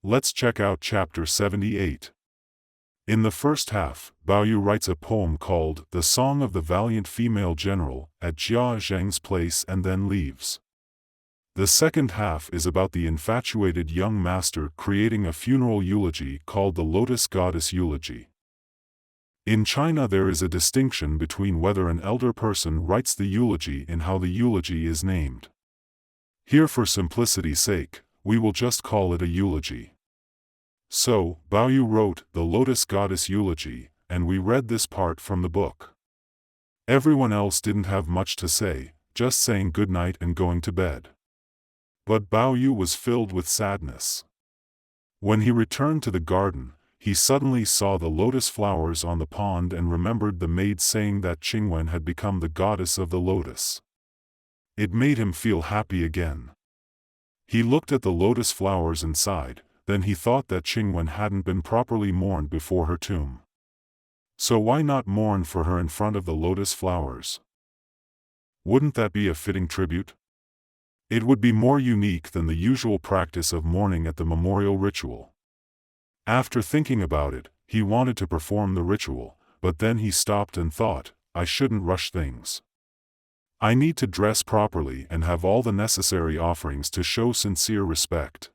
Let's check out chapter 78. In the first half, Baoyu writes a poem called The Song of the Valiant Female General at Jia Zheng's place and then leaves. The second half is about the infatuated young master creating a funeral eulogy called the Lotus Goddess Eulogy. In China there is a distinction between whether an elder person writes the eulogy and how the eulogy is named. Here for simplicity's sake, we will just call it a eulogy. So, Baoyu wrote the Lotus Goddess Eulogy, and we read this part from the book. Everyone else didn't have much to say, just saying good night and going to bed. But Baoyu was filled with sadness. When he returned to the garden, he suddenly saw the lotus flowers on the pond and remembered the maid saying that Qingwen had become the goddess of the lotus. It made him feel happy again. He looked at the lotus flowers and sighed, then he thought that Qingwen hadn't been properly mourned before her tomb. So why not mourn for her in front of the lotus flowers? Wouldn't that be a fitting tribute? It would be more unique than the usual practice of mourning at the memorial ritual. After thinking about it, he wanted to perform the ritual, but then he stopped and thought, I shouldn't rush things. I need to dress properly and have all the necessary offerings to show sincere respect.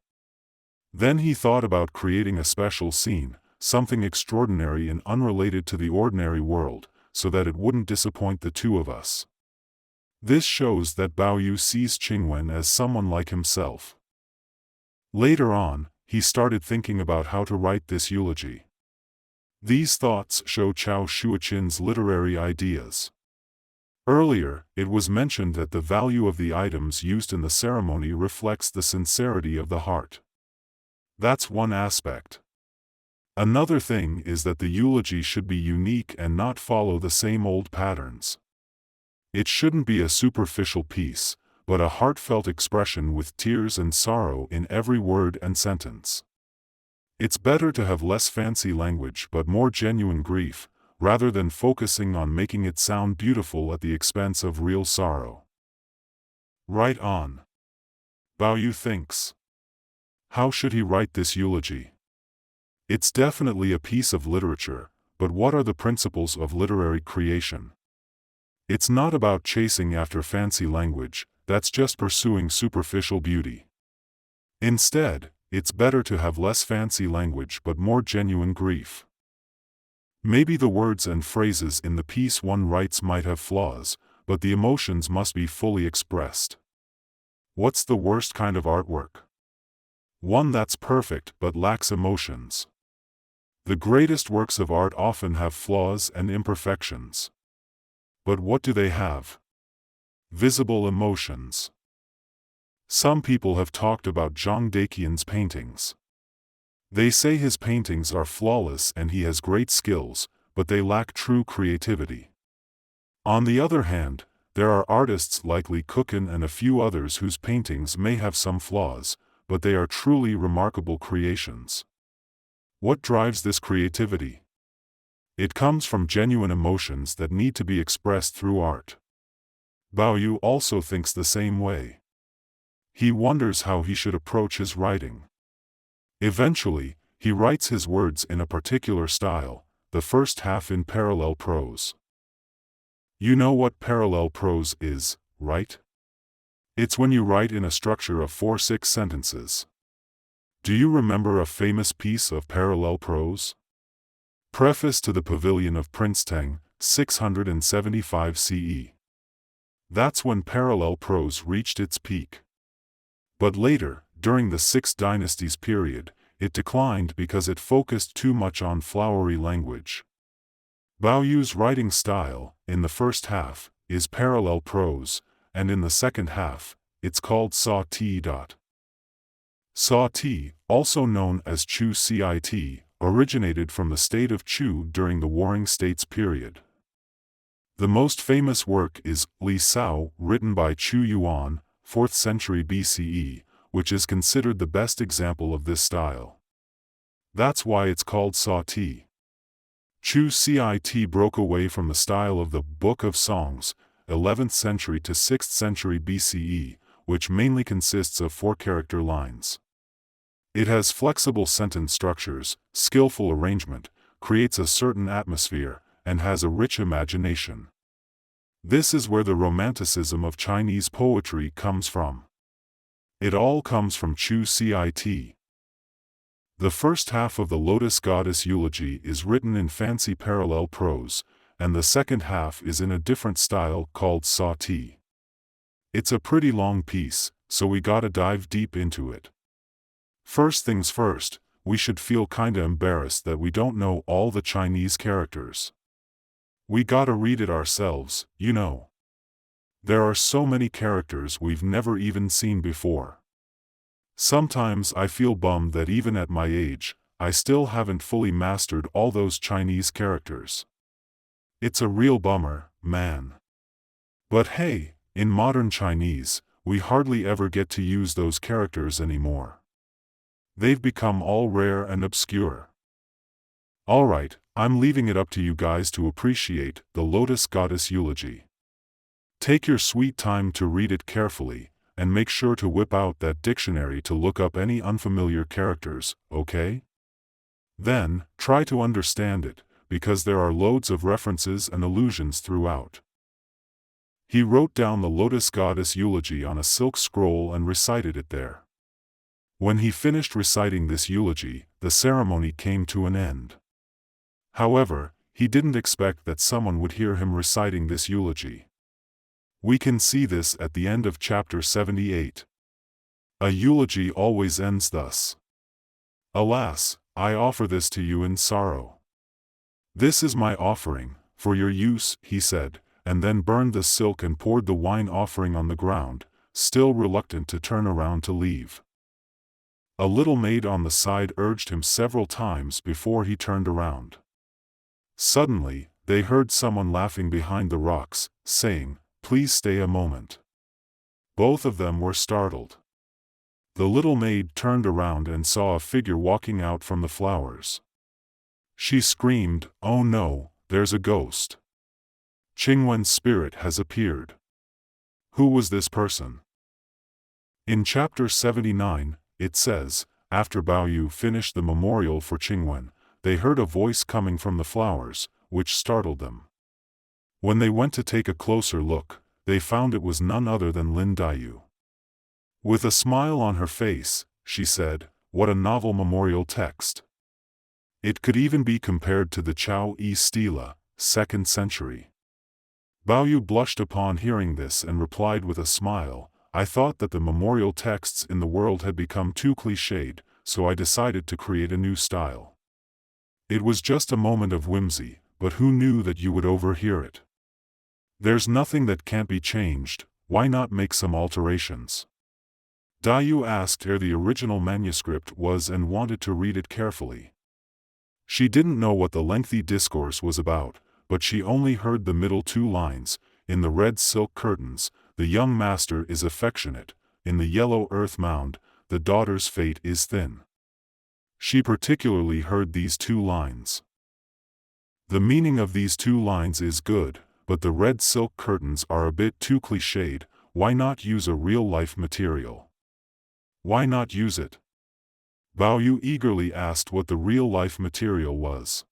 Then he thought about creating a special scene, something extraordinary and unrelated to the ordinary world, so that it wouldn't disappoint the two of us. This shows that Baoyu sees Qingwen as someone like himself. Later on, he started thinking about how to write this eulogy. These thoughts show Chao Shuoqin's literary ideas. Earlier, it was mentioned that the value of the items used in the ceremony reflects the sincerity of the heart. That's one aspect. Another thing is that the eulogy should be unique and not follow the same old patterns. It shouldn't be a superficial piece, but a heartfelt expression with tears and sorrow in every word and sentence. It's better to have less fancy language but more genuine grief, rather than focusing on making it sound beautiful at the expense of real sorrow. Right on. Baoyu thinks. How should he write this eulogy? It's definitely a piece of literature, but what are the principles of literary creation? It's not about chasing after fancy language, that's just pursuing superficial beauty. Instead, it's better to have less fancy language but more genuine grief. Maybe the words and phrases in the piece one writes might have flaws, but the emotions must be fully expressed. What's the worst kind of artwork? One that's perfect but lacks emotions. The greatest works of art often have flaws and imperfections. But what do they have? Visible emotions. Some people have talked about Zhang Daqian's paintings. They say his paintings are flawless and he has great skills, but they lack true creativity. On the other hand, there are artists like Li Kukin and a few others whose paintings may have some flaws, but they are truly remarkable creations. What drives this creativity? It comes from genuine emotions that need to be expressed through art. Baoyu also thinks the same way. He wonders how he should approach his writing. Eventually, he writes his words in a particular style, the first half in parallel prose. You know what parallel prose is, right? It's when you write in a structure of 4-6 sentences. Do you remember a famous piece of parallel prose? Preface to the Pavilion of Prince Teng, 675 CE. That's when parallel prose reached its peak. But later, during the Six Dynasties period, it declined because it focused too much on flowery language. Baoyu's writing style, in the first half, is parallel prose, and in the second half, it's called Sa-Ti. Sa-Ti, also known as Chu-Cit, originated from the state of Chu during the Warring States period. The most famous work is Li Sao, written by Chu Yuan, 4th century BCE, which is considered the best example of this style. That's why it's called Sa-Ti. Chu-Cit broke away from the style of the Book of Songs, 11th century to 6th century BCE, which mainly consists of 4-character lines. It has flexible sentence structures, skillful arrangement, creates a certain atmosphere, and has a rich imagination. This is where the romanticism of Chinese poetry comes from. It all comes from Chu Cit. The first half of the Lotus Goddess Eulogy is written in fancy parallel prose, and the second half is in a different style called sauté. It's a pretty long piece, so we gotta dive deep into it. First things first, we should feel kinda embarrassed that we don't know all the Chinese characters. We gotta read it ourselves, you know. There are so many characters we've never even seen before. Sometimes I feel bummed that even at my age, I still haven't fully mastered all those Chinese characters. It's a real bummer, man. But hey, in modern Chinese, we hardly ever get to use those characters anymore. They've become all rare and obscure. Alright, I'm leaving it up to you guys to appreciate the Lotus Goddess Eulogy. Take your sweet time to read it carefully, and make sure to whip out that dictionary to look up any unfamiliar characters, okay? Then, try to understand it, because there are loads of references and allusions throughout. He wrote down the Lotus Goddess Eulogy on a silk scroll and recited it there. When he finished reciting this eulogy, the ceremony came to an end. However, he didn't expect that someone would hear him reciting this eulogy. We can see this at the end of chapter 78. A eulogy always ends thus. Alas, I offer this to you in sorrow. This is my offering, for your use, he said, and then burned the silk and poured the wine offering on the ground, still reluctant to turn around to leave. A little maid on the side urged him several times before he turned around. Suddenly, they heard someone laughing behind the rocks, saying, "Please stay a moment." Both of them were startled. The little maid turned around and saw a figure walking out from the flowers. She screamed, "Oh no, there's a ghost. Qingwen's spirit has appeared." Who was this person? In chapter 79, it says, after Baoyu finished the memorial for Qingwen, they heard a voice coming from the flowers, which startled them. When they went to take a closer look, they found it was none other than Daiyu. With a smile on her face, she said, "What a novel memorial text. It could even be compared to the Chao E Stela, 2nd century. Baoyu blushed upon hearing this and replied with a smile, "I thought that the memorial texts in the world had become too cliched, so I decided to create a new style. It was just a moment of whimsy, but who knew that you would overhear it? There's nothing that can't be changed, why not make some alterations?" Daiyu asked where the original manuscript was and wanted to read it carefully. She didn't know what the lengthy discourse was about, but she only heard the middle 2 lines, "In the red silk curtains, the young master is affectionate, in the yellow earth mound, the daughter's fate is thin." She particularly heard these 2 lines. The meaning of these 2 lines is good, but the red silk curtains are a bit too cliched. Why not use a real-life material? Why not use it? Baoyu eagerly asked what the real-life material was.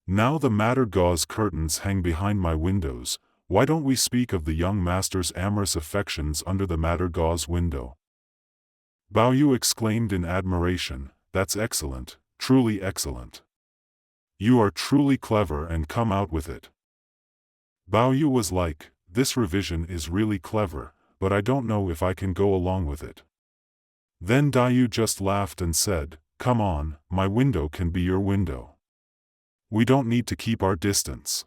"Now the madder gauze curtains hang behind my windows, why don't we speak of the young master's amorous affections under the madder gauze window?" Baoyu exclaimed in admiration, "That's excellent, truly excellent. You are truly clever and come out with it." Baoyu was like, "This revision is really clever, but I don't know if I can go along with it." Then Daiyu just laughed and said, "Come on, my window can be your window. We don't need to keep our distance."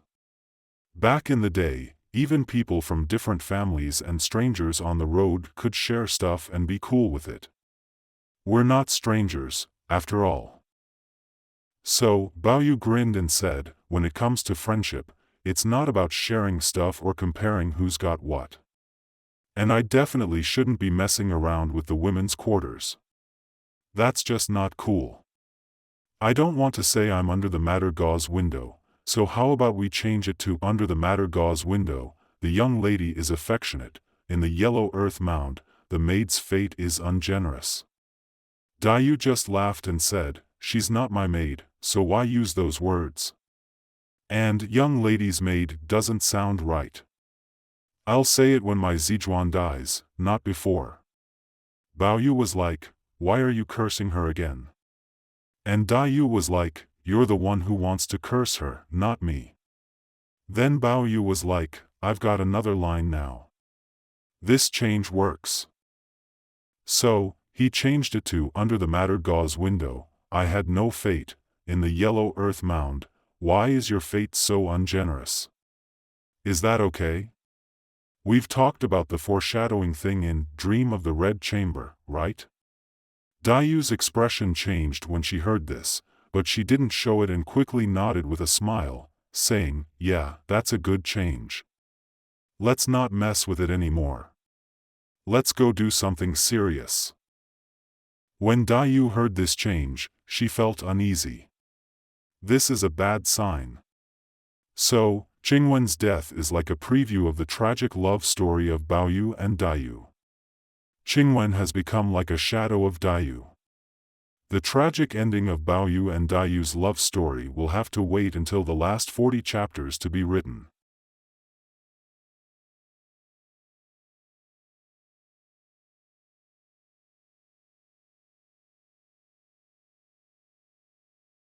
Back in the day, even people from different families and strangers on the road could share stuff and be cool with it. We're not strangers, after all. So, Baoyu grinned and said, "When it comes to friendship, it's not about sharing stuff or comparing who's got what. And I definitely shouldn't be messing around with the women's quarters. That's just not cool. I don't want to say I'm under the madder gauze window, so how about we change it to under the madder gauze window, the young lady is affectionate, in the yellow earth mound, the maid's fate is ungenerous." Daiyu just laughed and said, "She's not my maid, so why use those words? And young lady's maid doesn't sound right. I'll say it when my Zizhuan dies, not before." Baoyu was like, "Why are you cursing her again?" And Daiyu was like, "You're the one who wants to curse her, not me." Then Baoyu was like, "I've got another line now. This change works." So, he changed it to, "Under the madder gauze window, I had no fate, in the yellow earth mound, why is your fate so ungenerous?" Is that okay? We've talked about the foreshadowing thing in Dream of the Red Chamber, right? Daiyu's expression changed when she heard this, but she didn't show it and quickly nodded with a smile, saying, "Yeah, that's a good change. Let's not mess with it anymore. Let's go do something serious." When Daiyu heard this change, she felt uneasy. This is a bad sign. So, Qingwen's death is like a preview of the tragic love story of Baoyu and Daiyu. Qingwen has become like a shadow of Daiyu. The tragic ending of Baoyu and Daiyu's love story will have to wait until the last 40 chapters to be written.